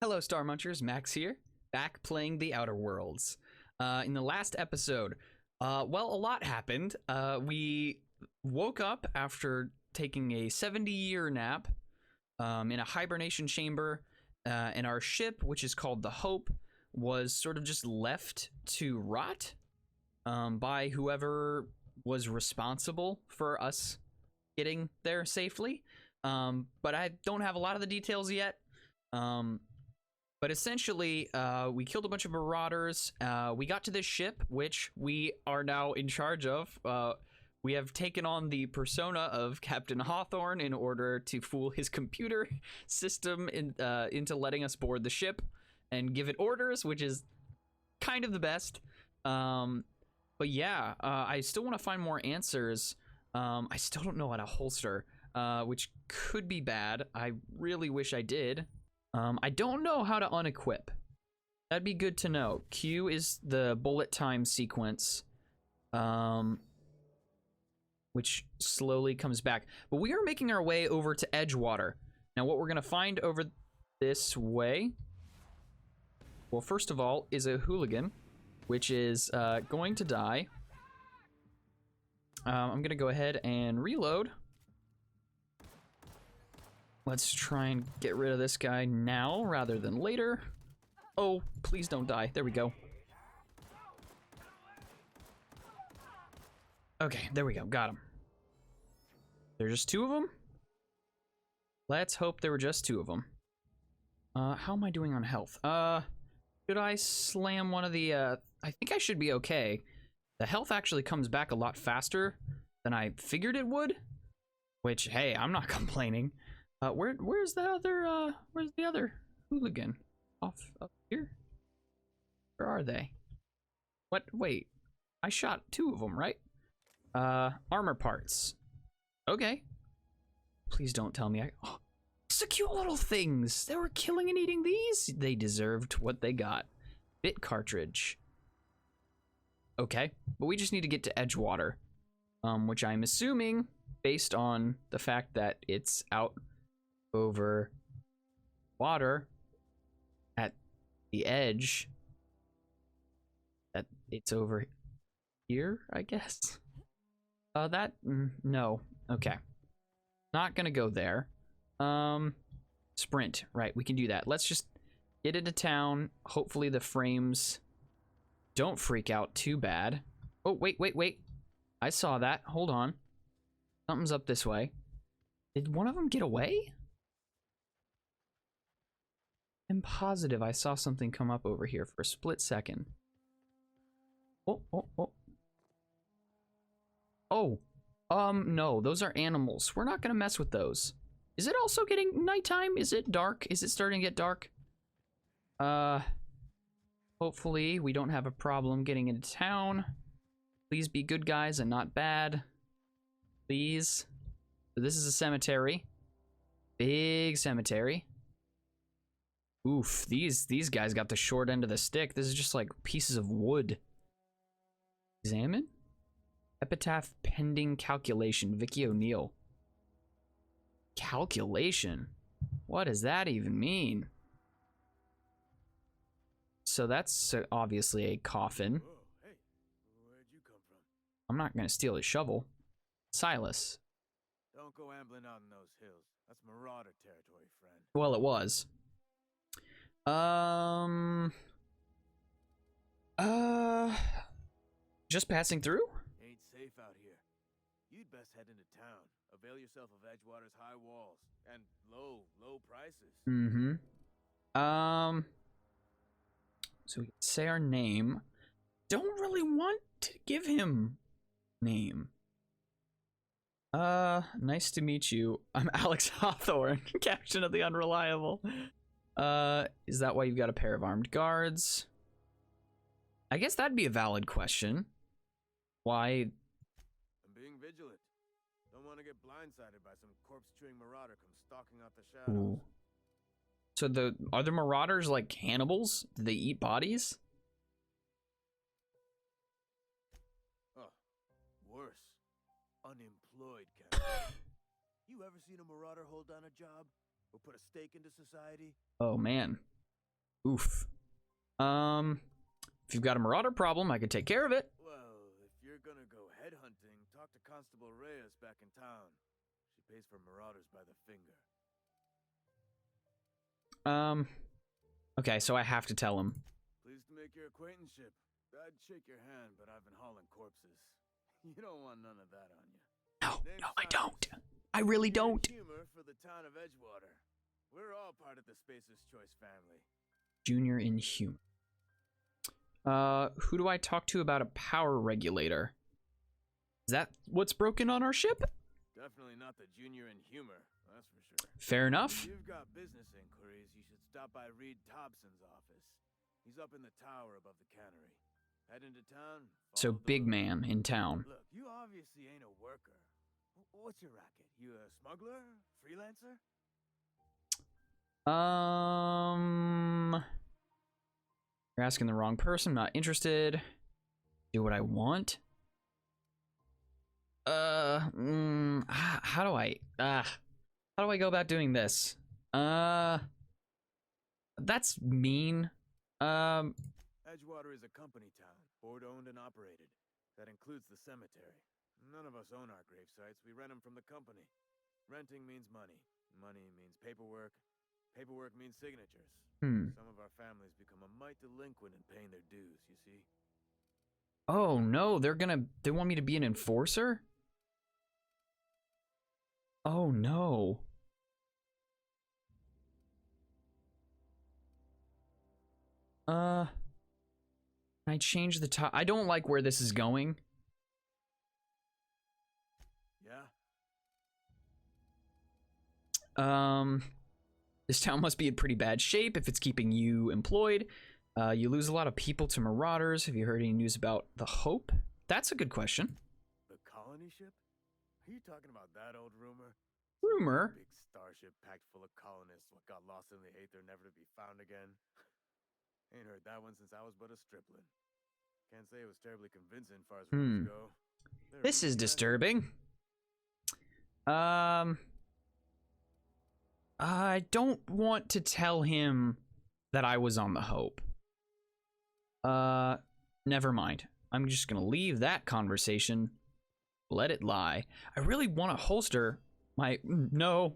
Hello, StarMunchers. Max here, back playing the Outer Worlds. In the last episode, well, a lot happened. We woke up after taking a 70-year nap in a hibernation chamber, and our ship, which is called the Hope, was sort of just left to rot by whoever was responsible for us getting there safely. But I don't have a lot of the details yet. But essentially, we killed a bunch of marauders. We got to this ship, which we are now in charge of. We have taken on the persona of Captain Hawthorne in order to fool his computer system into letting us board the ship and give it orders, which is kind of the best. But yeah, I still want to find more answers. I still don't know how to holster, which could be bad. I really wish I did. I don't know how to unequip. That'd be good to know. Q is the bullet time sequence, which slowly comes back. But we are making our way over to Edgewater. Now, what we're going to find over this way, well, first of all, is a hooligan, which is going to die. I'm going to go ahead and reload. Let's try and get rid of this guy now rather than later. Oh, please don't die. There we go. Okay, there we go. Got him. There's just two of them? Let's hope there were just two of them. How am I doing on health? Should I slam one of the, I think I should be okay. The health actually comes back a lot faster than I figured it would. Which, hey, I'm not complaining. Where's the other hooligan? Up here? Where are they? What? Wait. I shot two of them, right? Armor parts. Okay. Please don't tell me oh, so cute little things. They were killing and eating these. They deserved what they got. Bit cartridge. Okay. But we just need to get to Edgewater. Which I'm assuming, based on the fact that it's out over water at the edge, that it's over here, I guess. No. Okay. Not gonna go there. Sprint. Right, we can do that. Let's just get into town. Hopefully the frames don't freak out too bad. Oh, wait. I saw that. Hold on. Something's up this way. Did one of them get away? I'm positive I saw something come up over here for a split second. Oh. No, those are animals. We're not gonna mess with those. Is it also getting nighttime? Is it dark? Is it starting to get dark? Hopefully we don't have a problem getting into town. Please be good guys and not bad. Please. So this is a cemetery. Big cemetery. Oof, these guys got the short end of the stick. This is just like pieces of wood. Examine? Epitaph pending calculation. Vicky O'Neill. Calculation? What does that even mean? So that's obviously a coffin. Whoa, hey, where'd you come from? I'm not gonna steal his shovel. Silas. Don't go ambling out in those hills. That's marauder territory, friend. Well, it was. Just passing through? Ain't safe out here. You'd best head into town. Avail yourself of Edgewater's high walls and low prices. So we can say our name. Don't really want to give him name. Nice to meet you. I'm Alex Hawthorne, captain of the Unreliable. Is that why you've got a pair of armed guards? I guess that'd be a valid question. Why? I'm being vigilant. Don't want to get blindsided by some corpse-chewing marauder come stalking out the shadows. Ooh. So are the marauders like cannibals? Do they eat bodies? Oh, worse. Unemployed, Captain. You ever seen a marauder hold down a job? Or put a stake into society? Oh, man. Oof. If you've got a marauder problem, I could take care of it. Well, if you're gonna go headhunting, talk to Constable Reyes back in town. She pays for marauders by the finger. Okay, so I have to tell him. Pleased to make your acquaintanceship. I'd shake your hand, but I've been hauling corpses. You don't want none of that on you. No, Name's no, I Simon. don't. I really don't. Humor for the town of Edgewater. We're all part of the Spacer's Choice family. Junior in humor. Who do I talk to about a power regulator? Is that what's broken on our ship? Definitely not the junior in humor, that's for sure. Fair enough. If you've got business inquiries, you should stop by Reed Thompson's office. He's up in the tower above the cannery. Head into town. So follow the big road. man in town. Look, you obviously ain't a worker. What's your racket? You a smuggler? Freelancer? You're asking the wrong person. Not interested. Do what I want. How do I go about doing this? That's mean. Edgewater is a company town, board-owned and operated. That includes the cemetery. None of us own our grave sites. We rent them from the company. Renting means money. Money means paperwork. Paperwork means signatures. Some of our families become a mite delinquent in paying their dues, you see? Oh no, they want me to be an enforcer? Oh no. Can I change the top? I don't like where this is going. Yeah? This town must be in pretty bad shape if it's keeping you employed. You lose a lot of people to marauders. Have you heard any news about the Hope? That's a good question. The colony ship? Are you talking about that old rumor? Rumor? Big starship packed full of colonists what got lost in the aether never to be found again. Ain't heard that one since I was but a stripling. Can't say it was terribly convincing far as rumors go. This is disturbing. I don't want to tell him that I was on the Hope. Never mind. I'm just gonna leave that conversation. Let it lie. I really want to holster my... No.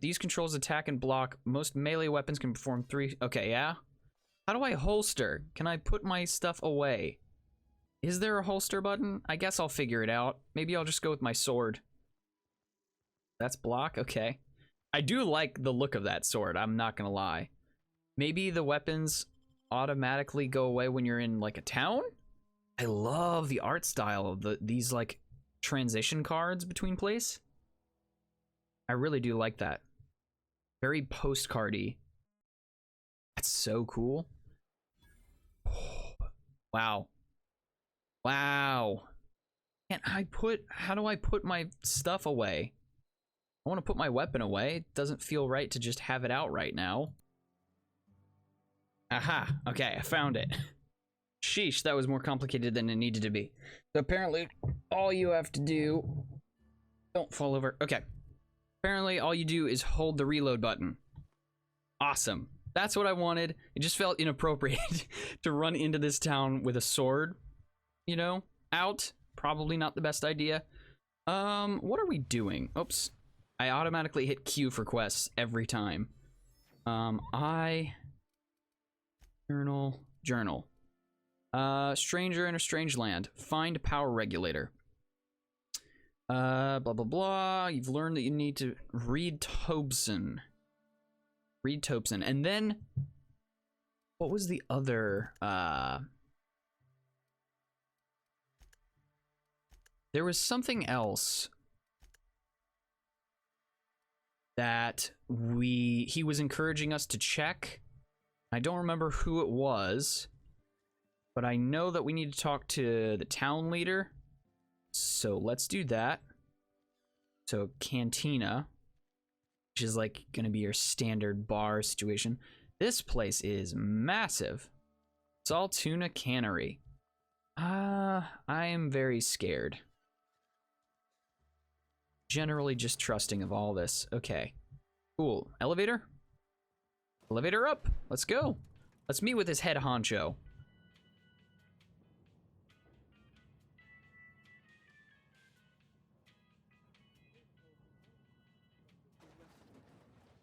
These controls attack and block. Most melee weapons can perform 3... Okay, yeah? How do I holster? Can I put my stuff away? Is there a holster button? I guess I'll figure it out. Maybe I'll just go with my sword. That's block? Okay. I do like the look of that sword, I'm not gonna lie. Maybe the weapons automatically go away when you're in, like, a town? I love the art style of these, like, transition cards between place. I really do like that. Very postcardy. That's so cool. Wow. Wow. How do I put my stuff away? I want to put my weapon away. It doesn't feel right to just have it out right now. Aha. Okay, I found it. Sheesh, that was more complicated than it needed to be. So apparently, all you have to do... Don't fall over. Okay. Apparently, all you do is hold the reload button. Awesome. That's what I wanted. It just felt inappropriate to run into this town with a sword, you know, out. Probably not the best idea. What are we doing? Oops. I automatically hit Q for quests every time. Journal. Stranger in a strange land. Find power regulator. Blah, blah, blah. You've learned that you need to read Tobson. And then, what was the other, there was something else that he was encouraging us to check. I don't remember who it was, but I know that we need to talk to the town leader. So let's do that. So Cantina, which is like gonna be your standard bar situation. This place is massive. Saltuna Cannery. I am very scared. Generally just trusting of all this. Okay. Cool. Elevator? Elevator up. Let's go. Let's meet with his head honcho.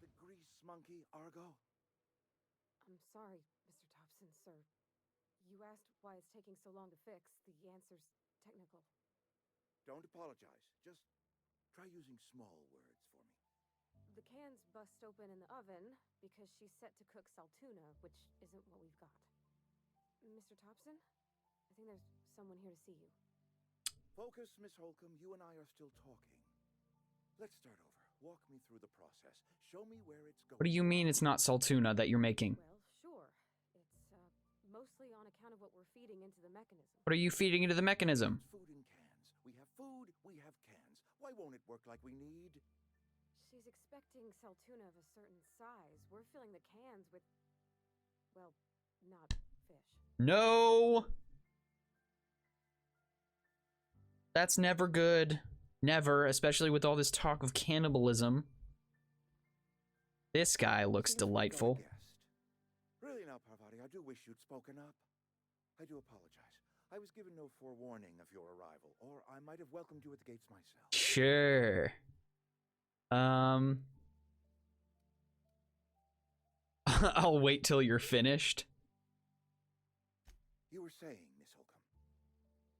The grease monkey, Argo? I'm sorry, Mr. Thompson, sir. You asked why it's taking so long to fix. The answer's technical. Don't apologize. Just try using small words for me. The cans bust open in the oven because she's set to cook saltuna, which isn't what we've got. Mr. Thompson, I think there's someone here to see you. Focus, Miss Holcomb. You and I are still talking. Let's start over. Walk me through the process. Show me where it's going. What do you mean it's not Saltuna that you're making? Well, sure. It's mostly on account of what we're feeding into the mechanism. What are you feeding into the mechanism? Food in cans. We have food, we have cans. Why won't it work like we need? She's expecting saltuna of a certain size. We're filling the cans with, well, not fish. No! That's never good. Never, especially with all this talk of cannibalism. This guy looks Seems we've got a delightful. guest. Really now, Parvati, I do wish you'd spoken up. I do apologize. I was given no forewarning of your arrival, or I might have welcomed you at the gates myself. Sure. I'll wait till you're finished. You were saying, Miss Holcomb.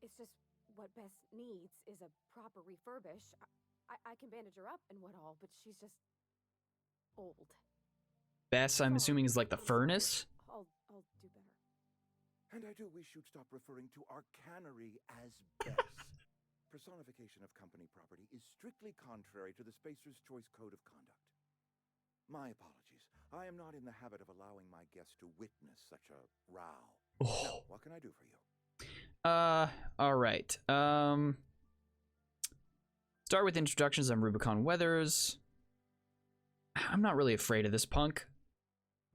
It's just what Bess needs is a proper refurbish. I can bandage her up and what all, but she's just old. Bess, I'm assuming, is like the furnace? I'll do better. And I do wish you'd stop referring to our cannery as Bess. Personification of company property is strictly contrary to the Spacer's Choice Code of Conduct. My apologies. I am not in the habit of allowing my guests to witness such a row. Now, what can I do for you? Alright. Start with introductions. I'm Rubicon Weathers. I'm not really afraid of this punk.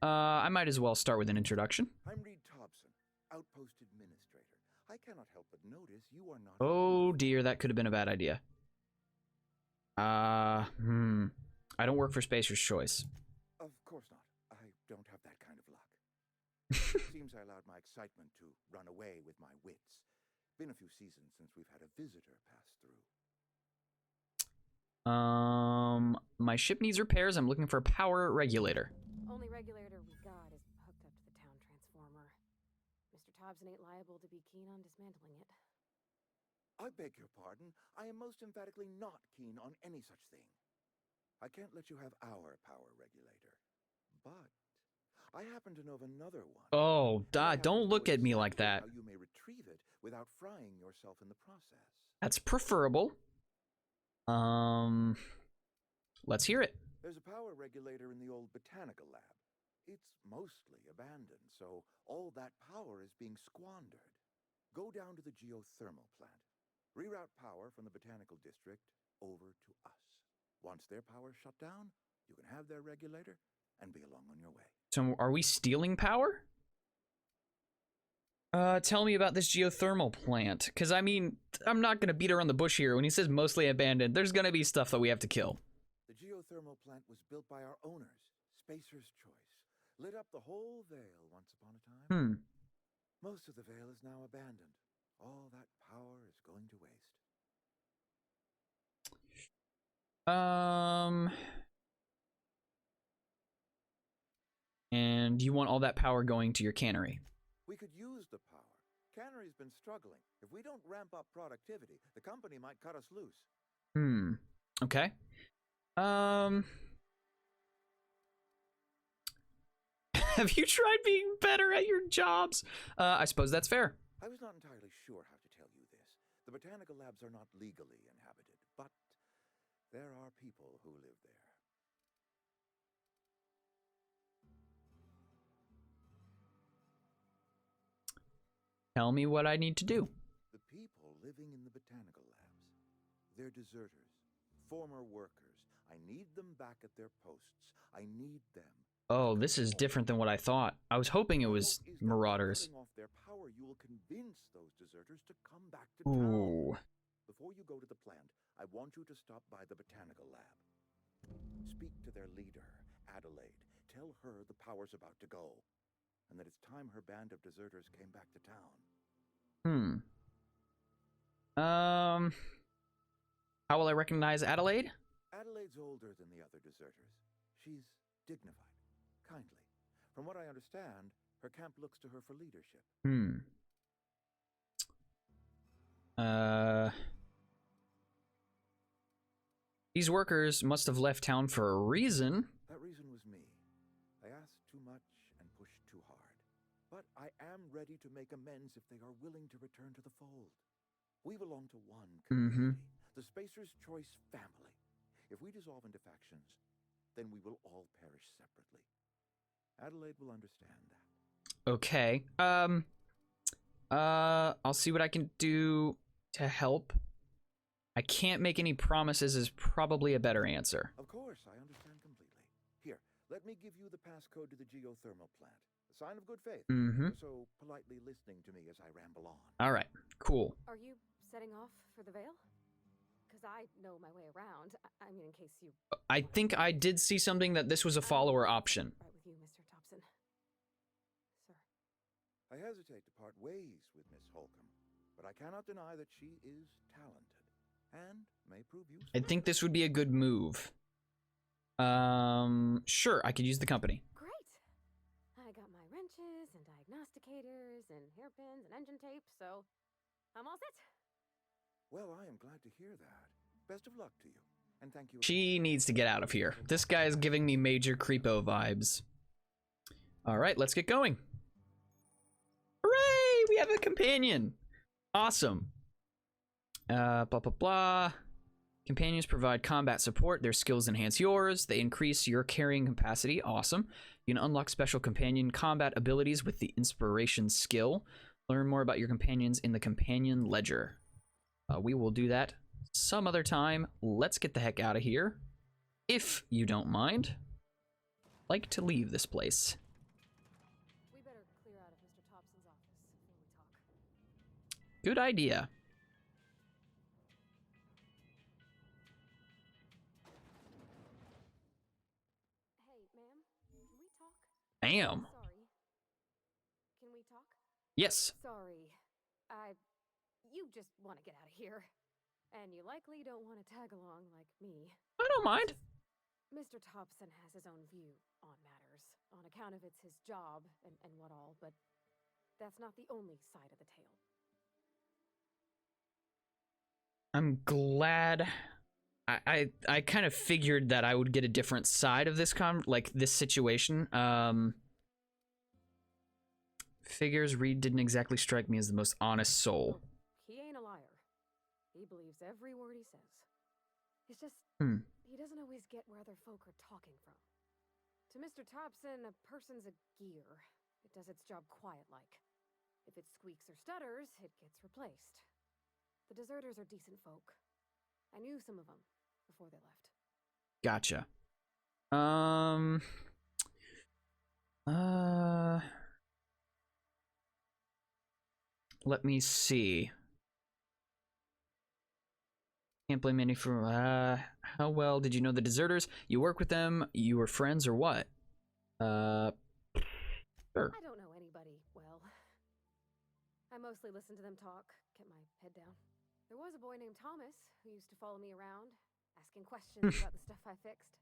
I might as well start with an introduction. I'm Reed Thompson, Outpost Administrator. I cannot help but notice you are not... Oh dear, that could have been a bad idea. I don't work for Spacer's Choice. Of course not. I don't have that kind of luck. Seems I allowed my excitement to run away with my wits. Been a few seasons since we've had a visitor pass through. My ship needs repairs. I'm looking for a power regulator. Only regulator we got is hooked up to the town transformer. Mr. Thompson ain't liable to be keen on dismantling it. I beg your pardon. I am most emphatically not keen on any such thing. I can't let you have our power regulator. But I happen to know of another one. Oh, And I happen don't to look know at me like exactly that. How you may retrieve it without frying yourself in the process. That's preferable. Let's hear it. There's a power regulator in the old botanical lab. It's mostly abandoned, so all that power is being squandered. Go down to the Geothermal Plant. Reroute power from the botanical district over to us. Once their power's shut down, you can have their regulator and be along on your way. So, are we stealing power? Tell me about this geothermal plant. Because, I mean, I'm not going to beat around the bush here. When he says mostly abandoned, there's going to be stuff that we have to kill. The geothermal plant was built by our owners, Spacer's Choice. Lit up the whole Vale once upon a time. Most of the Vale is now abandoned. All that power is going to waste. And you want all that power going to your cannery? We could use the power. Cannery's been struggling. If we don't ramp up productivity, the company might cut us loose. Okay. Have you tried being better at your jobs? I suppose that's fair. I was not entirely sure how to tell you this. The botanical labs are not legally inhabited, but there are people who live there. Tell me what I need to do. The people living in the botanical labs. They're deserters, former workers. I need them back at their posts. I need them. Oh, this is different than what I thought. I was hoping it was My hope is that by marauders. cutting off their power, you will convince those deserters to come back to Ooh. town. Before you go to the plant, I want you to stop by the botanical lab. Speak to their leader, Adelaide. tell her the power's about to go, and that it's time her band of deserters came back to town. How will I recognize Adelaide? Adelaide's older than the other deserters. She's dignified, kindly. From what I understand, her camp looks to her for leadership. These workers must have left town for a reason. That reason was me. I asked too much and pushed too hard. But I am ready to make amends if they are willing to return to the fold. We belong to one community, the Spacer's Choice family. If we dissolve into factions, then we will all perish separately. Adelaide will understand that. Okay. I'll see what I can do to help. I can't make any promises is probably a better answer. Of course, I understand completely. Here, let me give you the passcode to the geothermal plant. A sign of good faith. So politely listening to me as I ramble on. All right, cool. Are you setting off for the Vale? Because I know my way around. I mean, in case you... I think I did see something that this was a follower option. Right with you, Mr. Thompson. Sir. I hesitate to part ways with Miss Holcomb, but I cannot deny that she is talented and may prove useful. I think this would be a good move. Sure, I could use the company. Great. I got my wrenches and diagnosticators and hairpins and engine tape, so I'm all set. Well, I am glad to hear that. Best of luck to you, and thank you. She needs to get out of here. This guy is giving me major creepo vibes. All right, let's get going. Hooray! We have a companion. Awesome. Blah, blah, blah. Companions provide combat support. Their skills enhance yours. They increase your carrying capacity. Awesome. You can unlock special companion combat abilities with the inspiration skill. Learn more about your companions in the companion ledger. We will do that some other time. Let's get the heck out of here. If you don't mind. Like to leave this place. We better clear out of Mr. Thompson's office before we talk. Good idea. Hey, ma'am, can we talk? Damn. Sorry. Can we talk? Yes. Sorry. You just want to get out of here. And you likely don't want to tag along like me. I don't mind. Mr. Thompson has his own view on matters, on account of it's his job and what all, but that's not the only side of the tale. I'm glad. I kind of figured that I would get a different side of this this situation. Figures Reed didn't exactly strike me as the most honest soul. He ain't a liar. He believes every word he says. It's just, he doesn't always get where other folk are talking from. To Mr. Thompson, a person's a gear. It does its job quiet-like. If it squeaks or stutters, it gets replaced. The deserters are decent folk. I knew some of them before they left. Gotcha. Let me see. Can't blame any for, how well did you know the deserters? You work with them, you were friends, or what? Sure. I don't know anybody well. I mostly listen to them talk, get my head down. There was a boy named Thomas who used to follow me around, asking questions about the stuff I fixed.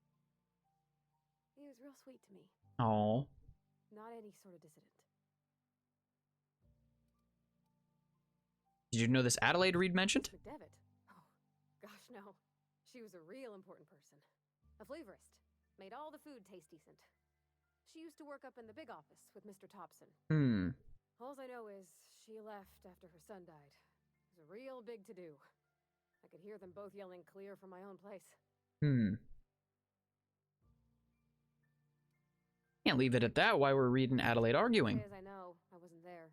He was real sweet to me. Oh. Not any sort of dissident. Did you know this Adelaide Reed mentioned? McDevitt? Oh, gosh, no. She was a real important person. A flavorist. Made all the food taste decent. She used to work up in the big office with Mr. Thompson. Alls I know is she left after her son died. It was a real big to-do. I could hear them both yelling clear from my own place. Can't leave it at that. Why were Reed and Adelaide arguing? As I know, I wasn't there.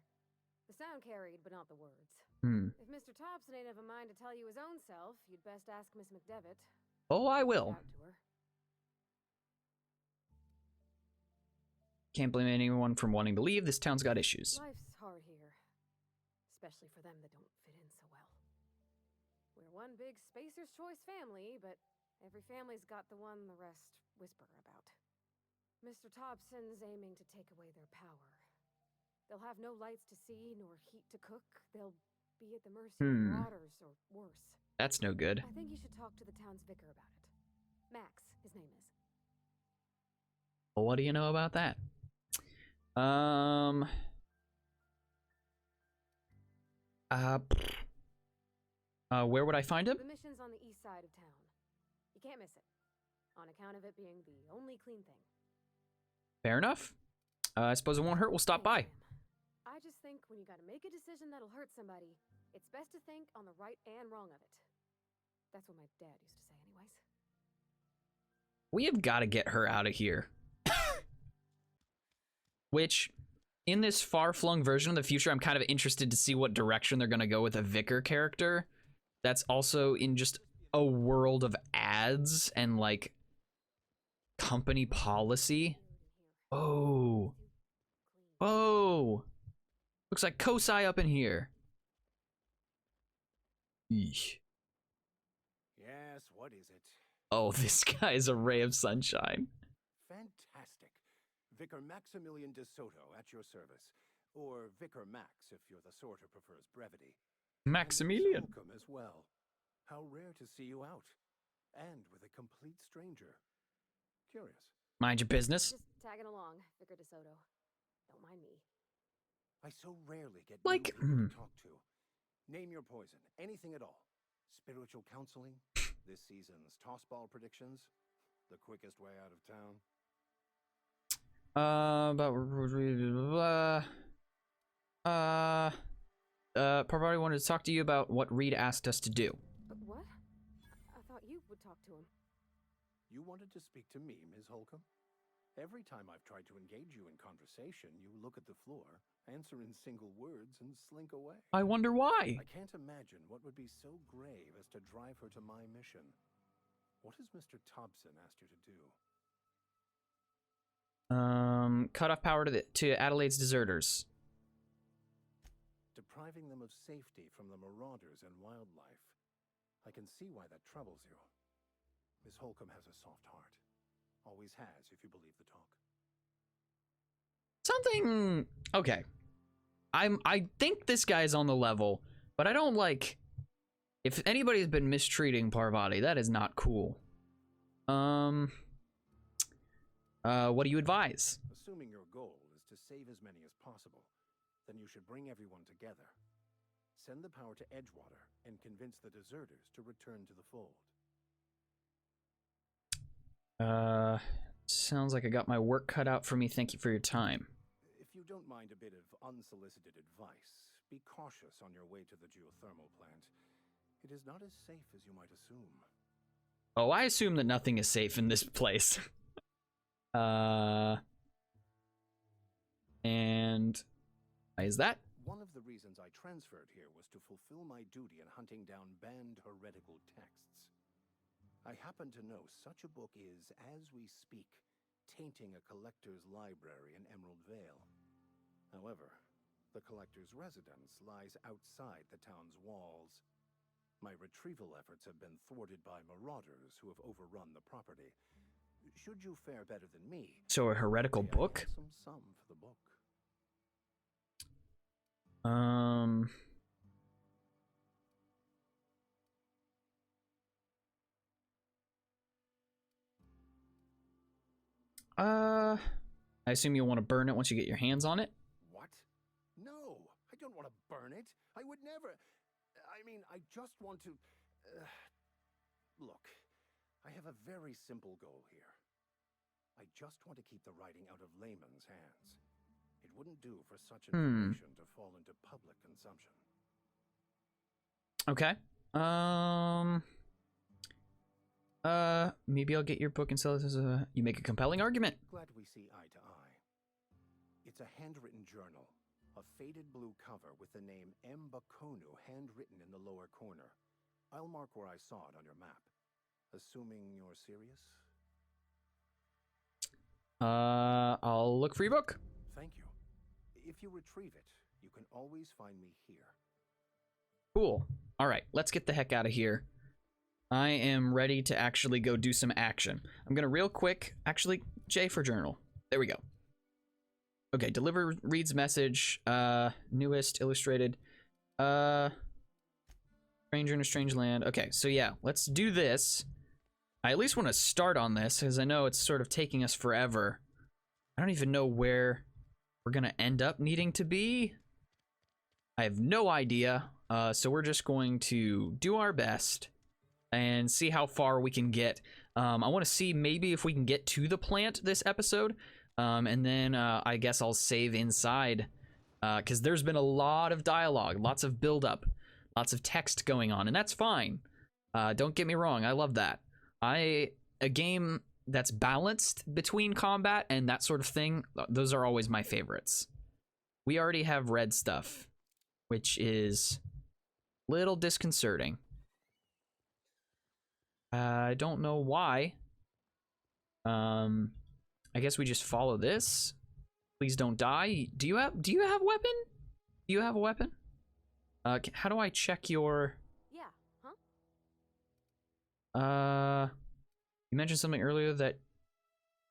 The sound carried, but not the words. If Mr. Thompson ain't of a mind to tell you his own self, you'd best ask Miss McDevitt. Oh, I will. Out to her. Can't blame anyone from wanting to leave. This town's got issues. Life's hard here. Especially for them that don't fit in so well. We're one big Spacer's Choice family, but every family's got the one the rest whisper about. Mr. Thompson's aiming to take away their power. They'll have no lights to see nor heat to cook. They'll be at the mercy of marauders or worse. That's no good. I think you should talk to the town's vicar about it. Max, his name is. Well, what do you know about that? Where would I find him? The mission's on the east side of town. You can't miss it, on account of it being the only clean thing. Fair enough. I suppose it won't hurt. We'll stop by. I just think when you gotta make a decision that'll hurt somebody, it's best to think on the right and wrong of it. That's what my dad used to say anyways. We have got to get her out of here. Which, in this far-flung version of the future, I'm kind of interested to see what direction they're going to go with a vicar character. That's also in just a world of ads and, like, company policy. Oh. Oh. Looks like Kosai up in here. Eesh. Yes, what is it? Oh, this guy is a ray of sunshine. Fantastic. Vicar Maximilian de Soto at your service. Or Vicar Max, if you're the sort who prefers brevity. Maximilian. Welcome as well. How rare to see you out. And with a complete stranger. Curious. Mind your business. Just tagging along, Vicar de Soto. Don't mind me. I so rarely get Like, new people to talk to. Name your poison. Anything at all. Spiritual counseling. This season's tossball predictions. The quickest way out of town. Parvati wanted to talk to you about what Reed asked us to do. But what? I thought you would talk to him. You wanted to speak to me, Ms. Holcomb? Every time I've tried to engage you in conversation, you look at the floor, answer in single words, and slink away. I wonder why. I can't imagine what would be so grave as to drive her to my mission. What has Mr. Thompson asked you to do? Cut off power to Adelaide's deserters. Depriving them of safety from the marauders and wildlife. I can see why that troubles you. Miss Holcomb has a soft heart. Always has, if you believe the talk. Something... Okay. I think this guy's on the level, but I don't like... If anybody's been mistreating Parvati, that is not cool. What do you advise? Assuming your goal is to save as many as possible, then you should bring everyone together. Send the power to Edgewater and convince the deserters to return to the fold. Sounds like I got my work cut out for me. Thank you for your time. If you don't mind a bit of unsolicited advice, be cautious on your way to the geothermal plant. It is not as safe as you might assume. Oh, I assume that nothing is safe in this place. And why is that? One of the reasons I transferred here was to fulfill my duty in hunting down banned heretical texts. I happen to know such a book is, as we speak, tainting a collector's library in Emerald Vale. However, the collector's residence lies outside the town's walls. My retrieval efforts have been thwarted by marauders who have overrun the property. Should you fare better than me... So a heretical book? Some sum for the book. I assume you'll want to burn it once you get your hands on it? What? No, I don't want to burn it. I would never... I mean, I just want to... Look, I have a very simple goal here. I just want to keep the writing out of layman's hands. It wouldn't do for such information to fall into public consumption. Okay. Maybe I'll get your book and sell it as a... You make a compelling argument. Glad we see eye to eye. It's a handwritten journal. A faded blue cover with the name M. Bakonu handwritten in the lower corner. I'll mark where I saw it on your map. Assuming you're serious? I'll look for your book. Thank you. If you retrieve it, you can always find me here. Cool. All right, let's get the heck out of here. I am ready to actually go do some action. I'm gonna real quick, actually, J for journal. There we go. Okay, deliver reads message. Newest illustrated. Stranger in a strange land. Okay, so yeah, let's do this. I at least want to start on this because I know it's sort of taking us forever. I don't even know where we're gonna end up needing to be. I have no idea. So we're just going to do our best and see how far we can get. I want to see maybe if we can get to the plant this episode. And then I guess I'll save inside because there's been a lot of dialogue, lots of build-up, lots of text going on, and that's fine. Don't get me wrong, I love that. A game that's balanced between combat and that sort of thing, those are always my favorites. We already have red stuff, which is a little disconcerting. I don't know why. I guess we just follow this. Please don't die. Do you have a weapon? Do you have a weapon? How do I check your... Yeah, huh? You mentioned something earlier that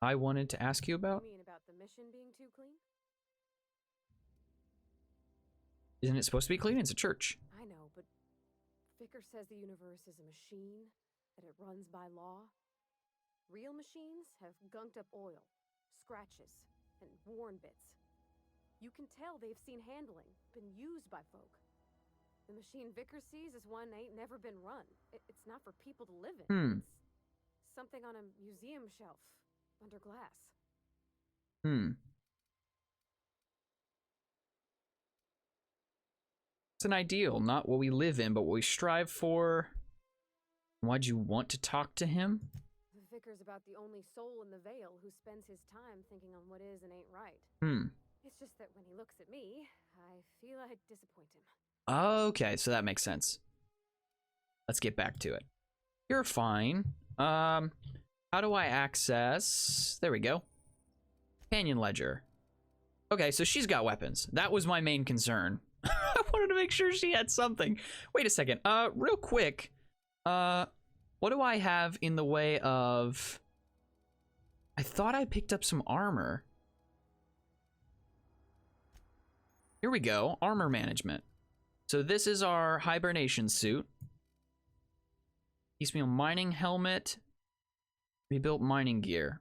I wanted to ask you about. You mean about the mission being too clean? Isn't it supposed to be clean? It's a church. I know, but Vicker says the universe is a machine, that it runs by law. Real machines have gunked up oil, scratches, and worn bits. You can tell they've seen handling, been used by folk. The machine Vicker sees is one ain't never been run. It's not for people to live in. It's something on a museum shelf, under glass. It's an ideal, not what we live in, but what we strive for. Why'd you want to talk to him? The Vicker's about the only soul in the Vale who spends his time thinking on what is and ain't right. It's just that when he looks at me, I feel I'd disappoint him. Okay, so that makes sense. Let's get back to it. You're fine. How do I access... There we go. Companion ledger. Okay, so she's got weapons. That was my main concern. I wanted to make sure she had something. Wait a second. Real quick. What do I have in the way of... I thought I picked up some armor. Here we go. Armor management. So this is our hibernation suit. Piecemeal mining helmet. Rebuilt mining gear.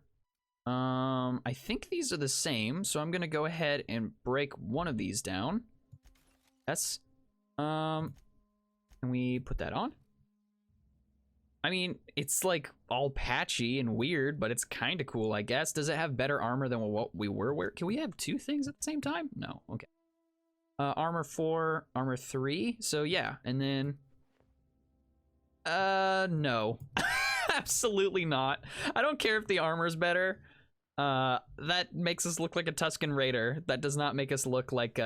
I think these are the same, so I'm gonna go ahead and break one of these down. Yes. Can we put that on? I mean, it's like all patchy and weird, but it's kind of cool, I guess. Does it have better armor than what we were wearing? Can we have two things at the same time? No. Okay. Armor 4, armor 3. So yeah, and then no. Absolutely not. I don't care if the armor's better. That makes us look like a Tusken Raider. That does not make us look like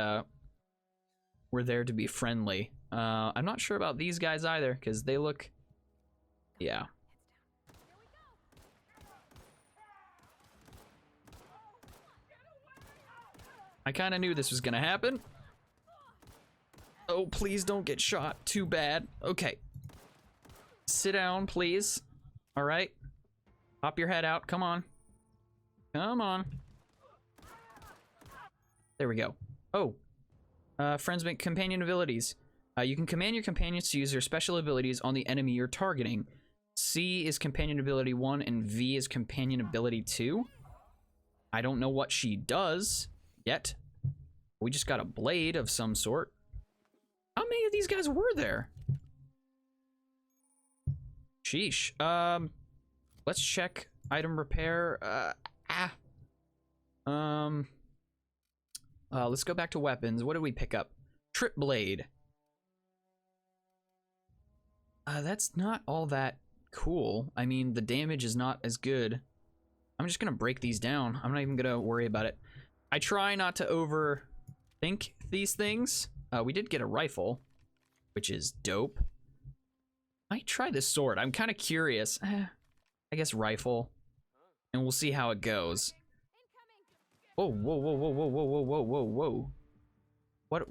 we're there to be friendly. I'm not sure about these guys either, because they look... Yeah. I kind of knew this was gonna happen. Oh, please don't get shot. Too bad. Okay. Sit down, please. All right. Pop your head out. Come on. Come on. There we go. Oh. Friends make companion abilities. You can command your companions to use their special abilities on the enemy you're targeting. C is companion ability 1 and V is companion ability 2. I don't know what she does yet. We just got a blade of some sort. How many of these guys were there? Sheesh. Let's check item repair. Let's go back to weapons. What did we pick up? Trip blade. That's not all that cool. I mean, the damage is not as good. I'm just gonna break these down. I'm not even gonna worry about it. I try not to overthink these things. We did get a rifle, which is dope. I might try this sword. I'm kind of curious. I guess rifle, and we'll see how it goes. Whoa, whoa, whoa, whoa, whoa, whoa, whoa, whoa, whoa. What?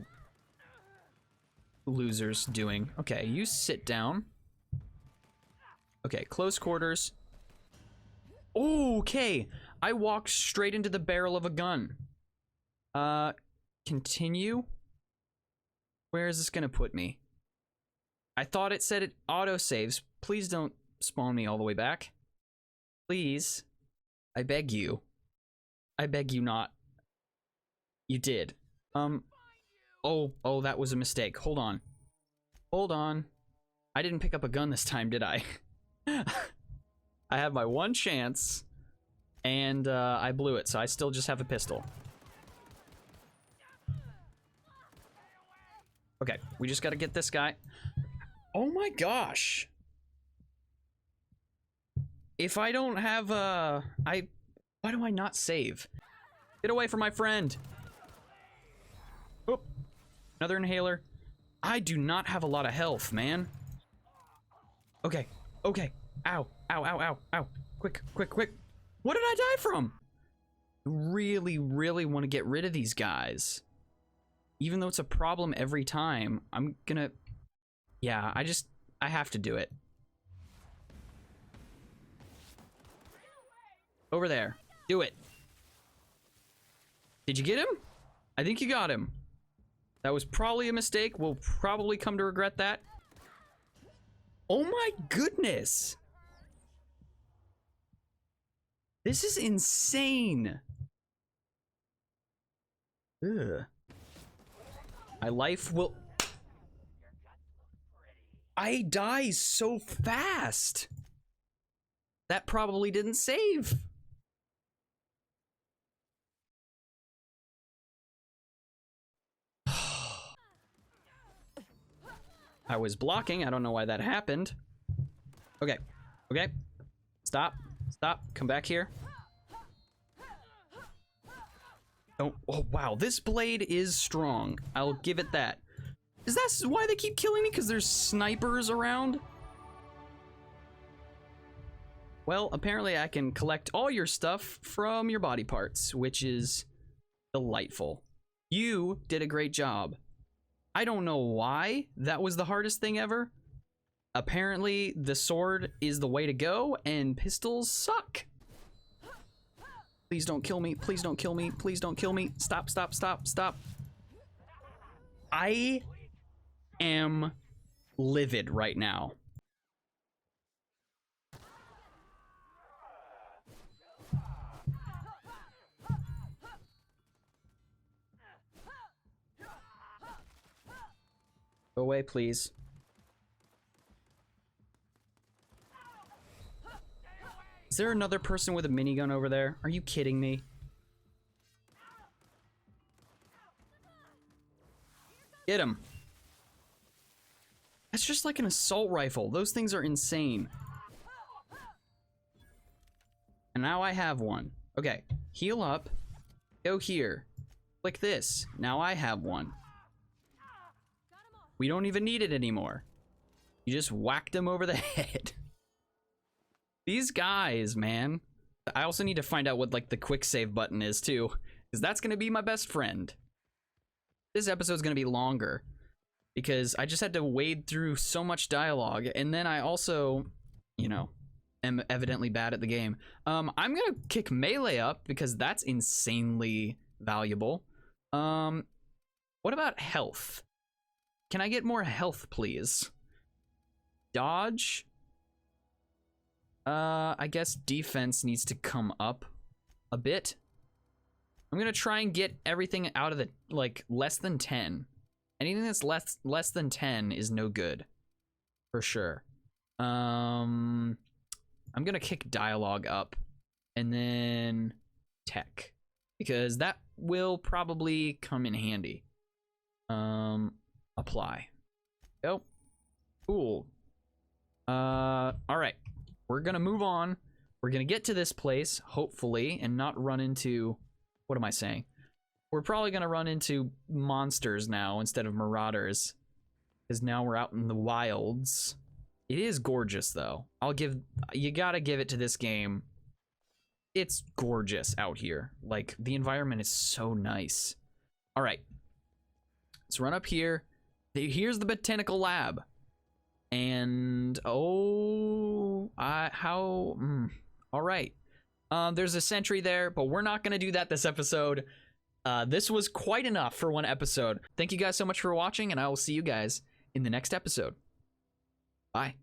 Losers doing? Okay, you sit down. Okay, close quarters. Okay, I walked straight into the barrel of a gun. Continue? Where is this gonna put me? I thought it said it auto-saves. Please don't spawn me all the way back. Please. I beg you. I beg you not. You did. Oh, that was a mistake. Hold on. Hold on. I didn't pick up a gun this time, did I? I had my one chance, and I blew it, so I still just have a pistol. Okay, we just gotta get this guy. Oh my gosh! If I don't have, why do I not save? Get away from my friend! Oh, another inhaler. I do not have a lot of health, man. Okay, okay. Ow, ow, ow, ow, ow. Quick, quick, quick. What did I die from? Really, really want to get rid of these guys. Even though it's a problem every time, I'm gonna... Yeah, I have to do it. Over there. Do it. Did you get him? I think you got him. That was probably a mistake. We'll probably come to regret that. Oh my goodness! This is insane! Ugh. My life will... I die so fast! That probably didn't save. I was blocking. I don't know why that happened. Okay. Okay. Stop. Stop. Come back here. Oh, oh wow. This blade is strong. I'll give it that. Is that why they keep killing me? Because there's snipers around? Well, apparently I can collect all your stuff from your body parts, which is delightful. You did a great job. I don't know why that was the hardest thing ever. Apparently, the sword is the way to go, and pistols suck. Please don't kill me. Please don't kill me. Please don't kill me. Stop, stop, stop, stop. I am livid right now. Go away, please. Is there another person with a minigun over there? Are you kidding me? Get him. That's just like an assault rifle. Those things are insane. And now I have one. Okay, heal up. Go here. Click this. Now I have one. We don't even need it anymore. You just whacked them over the head. These guys, man. I also need to find out what like the quick save button is too, because that's gonna be my best friend. This episode's gonna be longer because I just had to wade through so much dialogue, and then I also, you know, am evidently bad at the game. I'm gonna kick melee up because that's insanely valuable. What about health? Can I get more health, please? Dodge? I guess defense needs to come up a bit. I'm gonna try and get everything out of the, like, less than 10. Anything that's less than 10 is no good. For sure. I'm gonna kick dialogue up. And then tech. Because that will probably come in handy. Apply. Go. Cool. Alright. We're gonna move on. We're gonna get to this place, hopefully, and not run into... What am I saying? We're probably gonna run into monsters now instead of marauders. Because now we're out in the wilds. It is gorgeous, though. You gotta give it to this game. It's gorgeous out here. Like, the environment is so nice. Alright. Let's run up here. Here's the botanical lab. And, oh, all right. There's a sentry there, but we're not going to do that this episode. This was quite enough for one episode. Thank you guys so much for watching, and I will see you guys in the next episode. Bye.